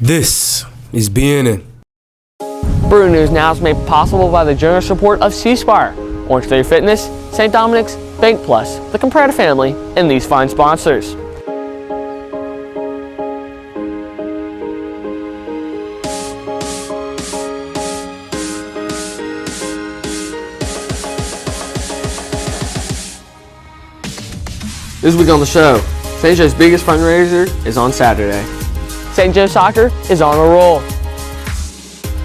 This is BNN. Bruin News Now is made possible by the generous support of C-Spire, Orange Theory Fitness, St. Dominic's, Bank Plus, the Compretta family, and these fine sponsors. This week on the show, St. Joe's biggest fundraiser is on Saturday. St. Joe Soccer is on a roll.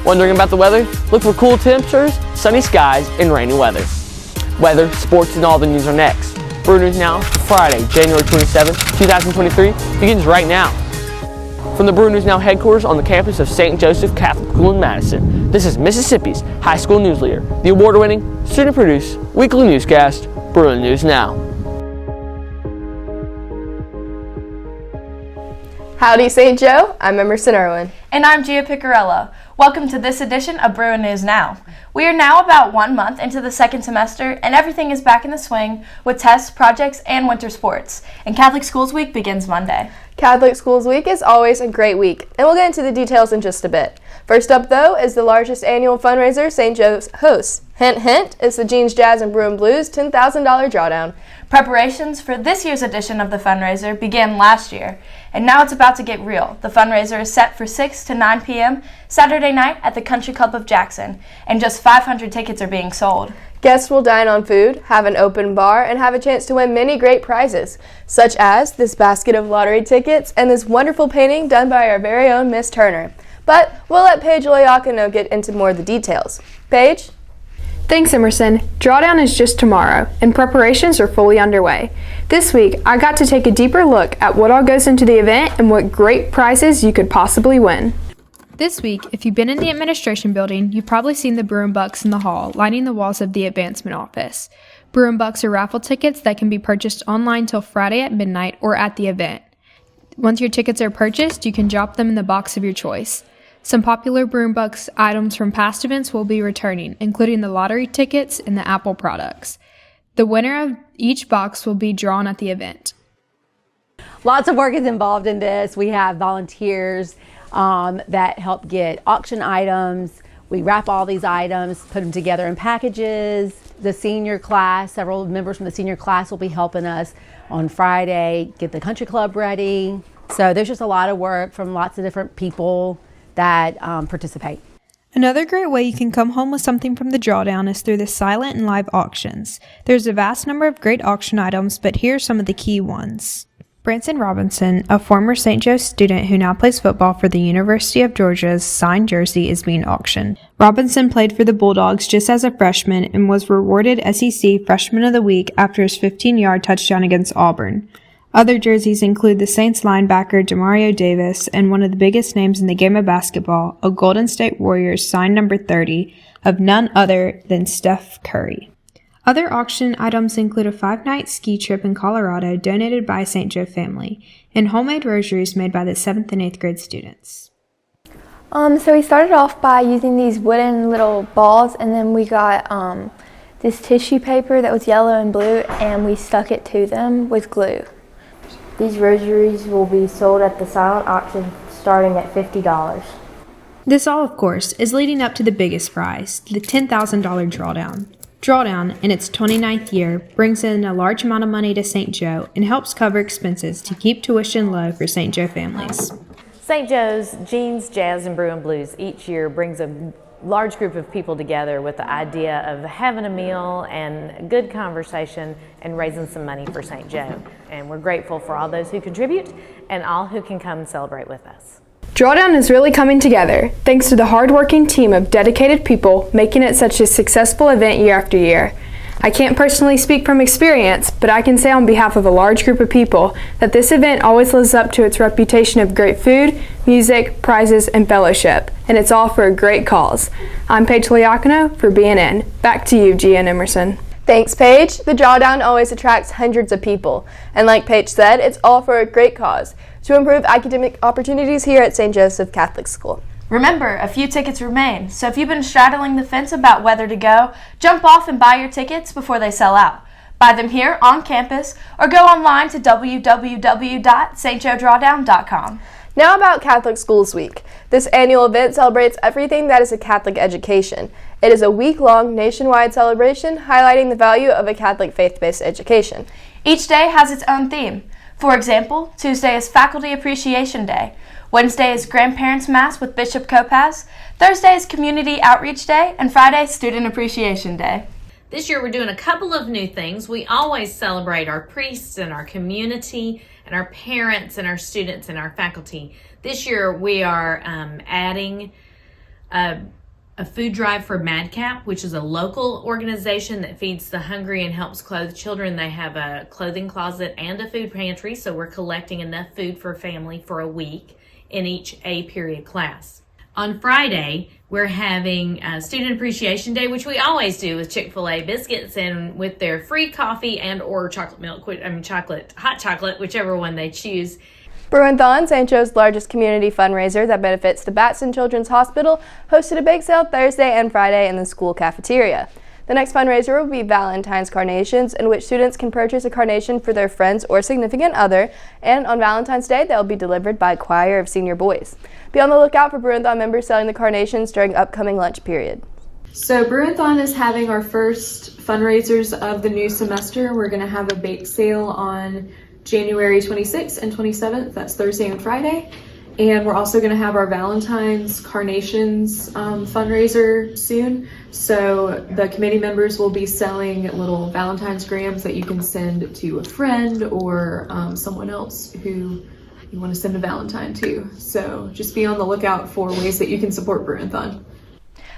Wondering about the weather? Look for cool temperatures, sunny skies, and rainy weather. Weather, sports, and all the news are next. Bruin News Now, Friday, January 27th, 2023, begins right now. From the Bruin News Now headquarters on the campus of St. Joseph Catholic School in Madison, this is Mississippi's high school news leader, the award-winning, student-produced, weekly newscast, Bruin News Now. Howdy, St. Joe. I'm Emerson Irwin. And I'm Gia Piccarello. Welcome to this edition of Bruin News Now. We are now about 1 month into the second semester, and everything is back in the swing with tests, projects, and winter sports. And Catholic Schools Week begins Monday. Catholic Schools Week is always a great week, and we'll get into the details in just a bit. First up, though, is the largest annual fundraiser St. Joe's hosts. Hint, hint, it's the Jeans, Jazz, and Bruin Blues $10,000 drawdown. Preparations for this year's edition of the fundraiser began last year, and now it's about to get real. The fundraiser is set for 6 to 9 p.m. Saturday night at the Country Club of Jackson, and just 500 tickets are being sold. Guests will dine on food, have an open bar, and have a chance to win many great prizes, such as this basket of lottery tickets and this wonderful painting done by our very own Miss Turner. But we'll let Paige Loyakino get into more of the details. Paige? Thanks, Emerson. Drawdown is just tomorrow, and preparations are fully underway. This week, I got to take a deeper look at what all goes into the event and what great prizes you could possibly win. This week, if you've been in the administration building, you've probably seen the Bruin Bucks in the hall, lining the walls of the advancement office. Bruin Bucks are raffle tickets that can be purchased online till Friday at midnight or at the event. Once your tickets are purchased, you can drop them in the box of your choice. Some popular Bruin Bucks items from past events will be returning, including the lottery tickets and the Apple products. The winner of each box will be drawn at the event. Lots of work is involved in this. We have volunteers that help get auction items. We wrap all these items, put them together in packages. The senior class, several members from the senior class will be helping us on Friday get the country club ready. So there's just a lot of work from lots of different people that participate. Another great way you can come home with something from the drawdown is through the silent and live auctions. There's a vast number of great auction items, but here are some of the key ones. Branson Robinson, a former St. Joe student who now plays football for the University of Georgia's signed jersey is being auctioned. Robinson played for the Bulldogs just as a freshman and was rewarded SEC Freshman of the Week after his 15-yard touchdown against Auburn. Other jerseys include the Saints linebacker Demario Davis and one of the biggest names in the game of basketball, a Golden State Warriors signed number 30 of none other than Steph Curry. Other auction items include a 5-night ski trip in Colorado donated by a St. Joe family and homemade rosaries made by the 7th and 8th grade students. So we started off by using these wooden little balls, and then we got this tissue paper that was yellow and blue, and we stuck it to them with glue. These rosaries will be sold at the silent auction starting at $50. This all, of course, is leading up to the biggest prize, the $10,000 drawdown. Drawdown, in its 29th year, brings in a large amount of money to St. Joe and helps cover expenses to keep tuition low for St. Joe families. St. Joe's Jeans, Jazz, and Bruin Blues each year brings a large group of people together with the idea of having a meal and good conversation and raising some money for St. Joe. And we're grateful for all those who contribute and all who can come and celebrate with us. Drawdown is really coming together, thanks to the hardworking team of dedicated people making it such a successful event year after year. I can't personally speak from experience, but I can say on behalf of a large group of people that this event always lives up to its reputation of great food, music, prizes, and fellowship, and it's all for a great cause. I'm Paige Loyakino for BNN. Back to you, Gia and Emerson. Thanks, Paige. The drawdown always attracts hundreds of people, and like Paige said, it's all for a great cause, to improve academic opportunities here at St. Joseph Catholic School. Remember, a few tickets remain, so if you've been straddling the fence about whether to go, jump off and buy your tickets before they sell out. Buy them here on campus or go online to www.stjoedrawdown.com. Now about Catholic Schools Week. This annual event celebrates everything that is a Catholic education. It is a week-long nationwide celebration highlighting the value of a Catholic faith-based education. Each day has its own theme. For example, Tuesday is Faculty Appreciation Day. Wednesday is Grandparents' Mass with Bishop Kopaz. Thursday is Community Outreach Day. And Friday, Student Appreciation Day. This year we're doing a couple of new things. We always celebrate our priests and our community and our parents and our students and our faculty. This year we are adding a food drive for Madcap, which is a local organization that feeds the hungry and helps clothe children. They have a clothing closet and a food pantry, so we're collecting enough food for a family for a week in each A period class. On Friday, we're having Student Appreciation Day, which we always do with Chick-fil-A biscuits and with their free coffee and or chocolate milk, hot chocolate, whichever one they choose. Bruin, St. Joe's largest community fundraiser that benefits the Madison Children's Hospital, hosted a bake sale Thursday and Friday in the school cafeteria. The next fundraiser will be Valentine's Carnations, in which students can purchase a carnation for their friends or significant other, and on Valentine's Day, they'll be delivered by a choir of senior boys. Be on the lookout for Bruin members selling the carnations during upcoming lunch period. So Bruin is having our first fundraisers of the new semester. We're going to have a bake sale on January 26th and 27th. That's Thursday and Friday. And we're also going to have our Valentine's Carnations fundraiser soon. So the committee members will be selling little Valentine's grams that you can send to a friend or someone else who you want to send a Valentine to. So just be on the lookout for ways that you can support Bruin-thon.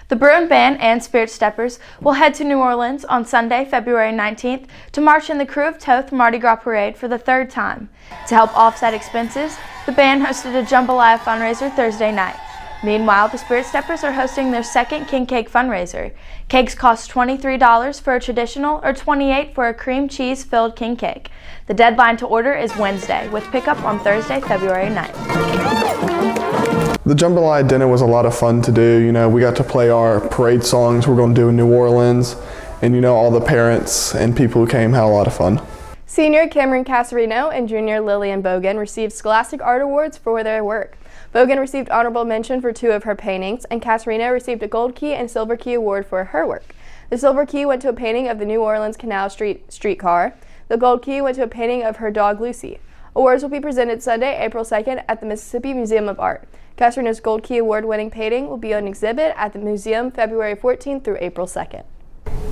The Bruin Band and Spirit Steppers will head to New Orleans on Sunday, February 19th to march in the Crew of Toth Mardi Gras Parade for the third time. To help offset expenses, the band hosted a jambalaya fundraiser Thursday night. Meanwhile, the Spirit Steppers are hosting their second king cake fundraiser. Cakes cost $23 for a traditional or $28 for a cream cheese filled king cake. The deadline to order is Wednesday, with pickup on Thursday, February 9th. The jambalaya dinner was a lot of fun to do. You know, we got to play our parade songs we're going to do in New Orleans, and you know, all the parents and people who came had a lot of fun. Senior Cameron Casarino and junior Lillian Bogan received Scholastic Art Awards for their work. Bogan received honorable mention for 2 of her paintings, and Casarino received a Gold Key and Silver Key award for her work. The Silver Key went to a painting of the New Orleans Canal streetcar. The Gold Key went to a painting of her dog Lucy. Awards will be presented Sunday, April 2nd at the Mississippi Museum of Art. Casarino's Gold Key Award-winning painting will be on exhibit at the museum February 14th through April 2nd.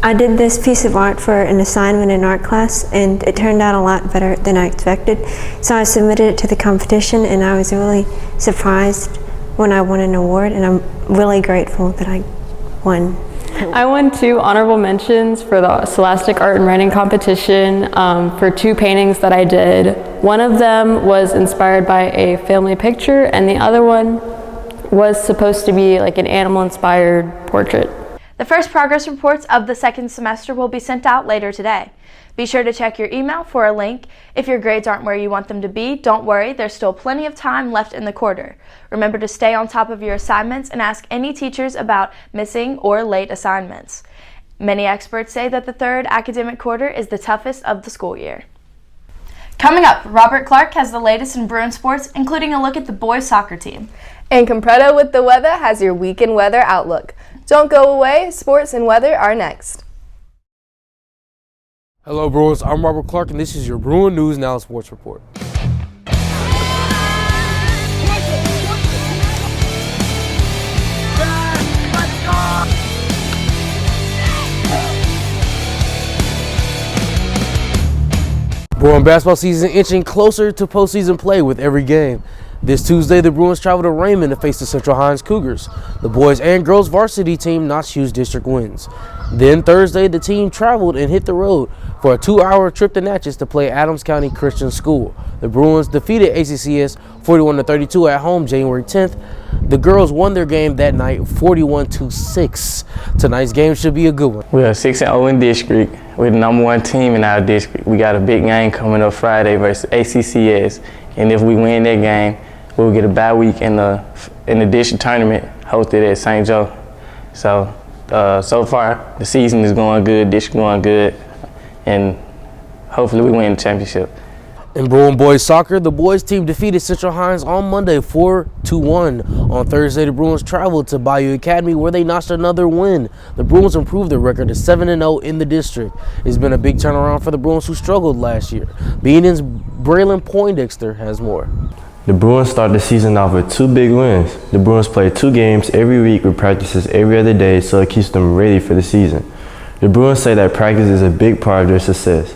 I did this piece of art for an assignment in art class, and it turned out a lot better than I expected. So I submitted it to the competition, and I was really surprised when I won an award, and I'm really grateful that I won. I won 2 honorable mentions for the Scholastic Art and Writing competition for 2 paintings that I did. One of them was inspired by a family picture, and the other one was supposed to be like an animal-inspired portrait. The first progress reports of the second semester will be sent out later today. Be sure to check your email for a link. If your grades aren't where you want them to be, don't worry, there's still plenty of time left in the quarter. Remember to stay on top of your assignments and ask any teachers about missing or late assignments. Many experts say that the third academic quarter is the toughest of the school year. Coming up, Robert Clark has the latest in Bruin sports, including a look at the boys soccer team. And Compredo with the weather has your weekend weather outlook. Don't go away, sports and weather are next. Hello, Bruins. I'm Robert Clark, and this is your Bruin News Now Sports Report. Bruin basketball season inching closer to postseason play with every game. This Tuesday, the Bruins travel to Raymond to face the Central Hines Cougars. The boys and girls varsity team notched huge district wins. Then Thursday, the team traveled and hit the road for a 2-hour trip to Natchez to play Adams County Christian School. The Bruins defeated ACCS 41-32 at home January 10th. The girls won their game that night 41-6. Tonight's game should be a good one. We are 6-0 in district. We're the #1 team in our district. We got a big game coming up Friday versus ACCS. And if we win that game, we'll get a bye week in the district tournament hosted at St. Joe. So, so far, the season is going good, district going good, and hopefully we win the championship. In Bruin boys soccer, the boys team defeated Central Hines on Monday 4-1. On Thursday, the Bruins traveled to Bayou Academy where they notched another win. The Bruins improved their record to 7-0 in the district. It's been a big turnaround for the Bruins who struggled last year. BNN's Braylon Poindexter has more. The Bruins start the season off with 2 big wins. The Bruins play 2 games every week with practices every other day, so it keeps them ready for the season. The Bruins say that practice is a big part of their success.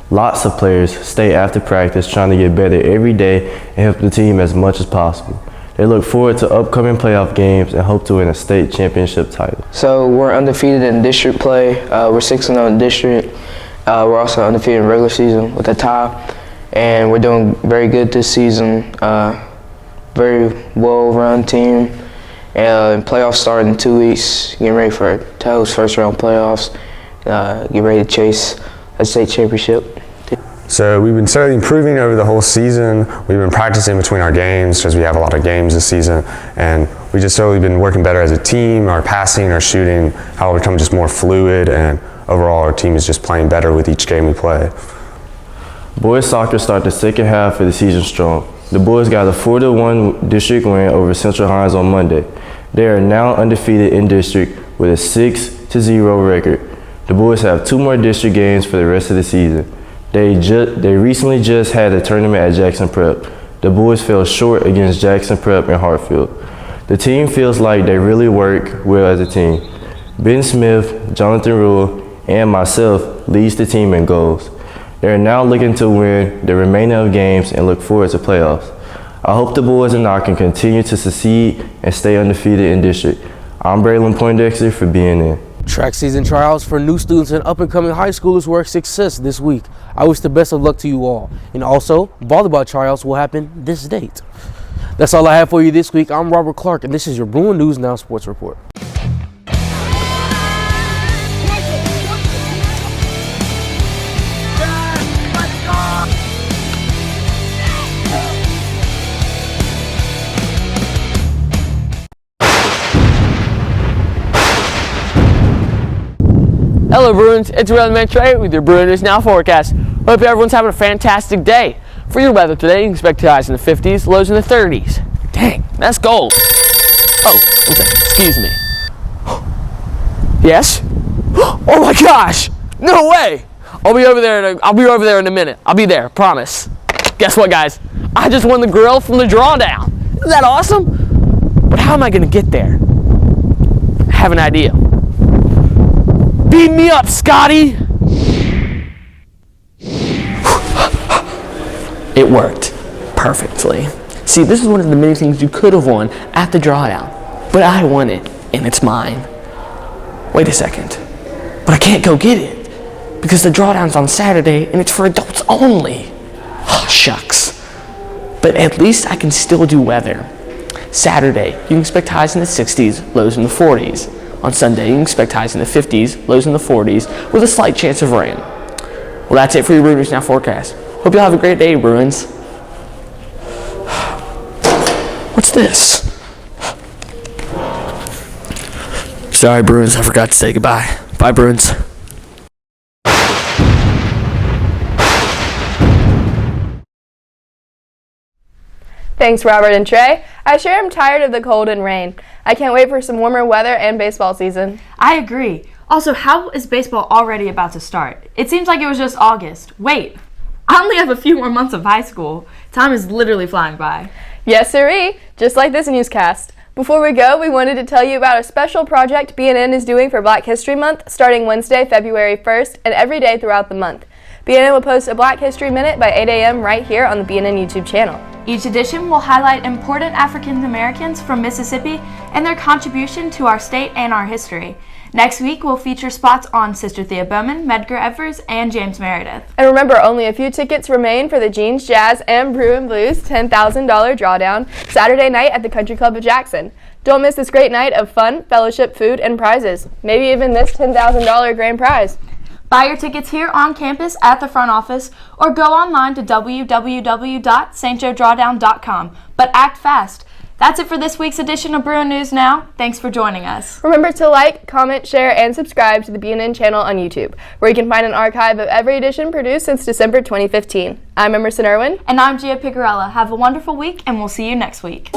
Lots of players stay after practice trying to get better every day and help the team as much as possible. They look forward to upcoming playoff games and hope to win a state championship title. So we're undefeated in district play. We're 6-0 in district. We're also undefeated in regular season with a tie. And we're doing very good this season. Very well-run team. And playoffs start in 2 weeks. Getting ready for those first-round playoffs. Get ready to chase a state championship. So we've been steadily improving over the whole season. We've been practicing between our games because we have a lot of games this season, and we just slowly been working better as a team. Our passing, our shooting, how we become just more fluid, and overall our team is just playing better with each game we play. Boys soccer start the second half of the season strong. The boys got a 4-1 district win over Central Hines on Monday. They are now undefeated in district with a 6-0 record. The boys have 2 more district games for the rest of the season. They recently just had a tournament at Jackson Prep. The boys fell short against Jackson Prep in Hartfield. The team feels like they really work well as a team. Ben Smith, Jonathan Rule, and myself leads the team in goals. They are now looking to win the remainder of games and look forward to playoffs. I hope the boys and I can continue to succeed and stay undefeated in district. I'm Braylon Poindexter for BNN. Track season trials for new students and up-and-coming high schoolers were a success this week. I wish the best of luck to you all. And also, volleyball trials will happen this date. That's all I have for you this week. I'm Robert Clark, and this is your Bruin News Now Sports Report. Hello Bruins, it's Weatherman Trey with your Bruin News Now forecast. Hope everyone's having a fantastic day. For your weather today, you can expect highs in the 50s, lows in the 30s. Dang, that's gold. Oh, okay, excuse me. Yes? Oh my gosh! No way! I'll be over there in a minute. I'll be there, promise. Guess what, guys? I just won the grill from the drawdown. Isn't that awesome? But how am I gonna get there? I have an idea. Beat me up, Scotty! It worked perfectly. See, this is one of the many things you could have won at the drawdown, but I won it, and it's mine. Wait a second, but I can't go get it because the drawdown's on Saturday and it's for adults only. Oh, shucks. But at least I can still do weather. Saturday, you can expect highs in the 60s, lows in the 40s. On Sunday, you can expect highs in the 50s, lows in the 40s, with a slight chance of rain. Well, that's it for your Bruin News Now forecast. Hope you'll have a great day, Bruins. What's this? Sorry, Bruins, I forgot to say goodbye. Bye, Bruins. Thanks, Robert and Trey. I sure am tired of the cold and rain. I can't wait for some warmer weather and baseball season. I agree. Also, how is baseball already about to start? It seems like it was just August. Wait, I only have a few more months of high school. Time is literally flying by. Yes, sirree. Just like this newscast. Before we go, we wanted to tell you about a special project BNN is doing for Black History Month starting Wednesday, February 1st and every day throughout the month. BNN will post a Black History Minute by 8 a.m. right here on the BNN YouTube channel. Each edition will highlight important African Americans from Mississippi and their contribution to our state and our history. Next week, we'll feature spots on Sister Thea Bowman, Medgar Evers, and James Meredith. And remember, only a few tickets remain for the Jeans, Jazz, and Bruin Blues $10,000 drawdown Saturday night at the Country Club of Jackson. Don't miss this great night of fun, fellowship, food, and prizes. Maybe even this $10,000 grand prize. Buy your tickets here on campus at the front office or go online to www.stjodrawdown.com. But act fast. That's it for this week's edition of Bruin News Now. Thanks for joining us. Remember to like, comment, share, and subscribe to the BNN channel on YouTube, where you can find an archive of every edition produced since December 2015. I'm Emerson Irwin. And I'm Gia Picarella. Have a wonderful week, and we'll see you next week.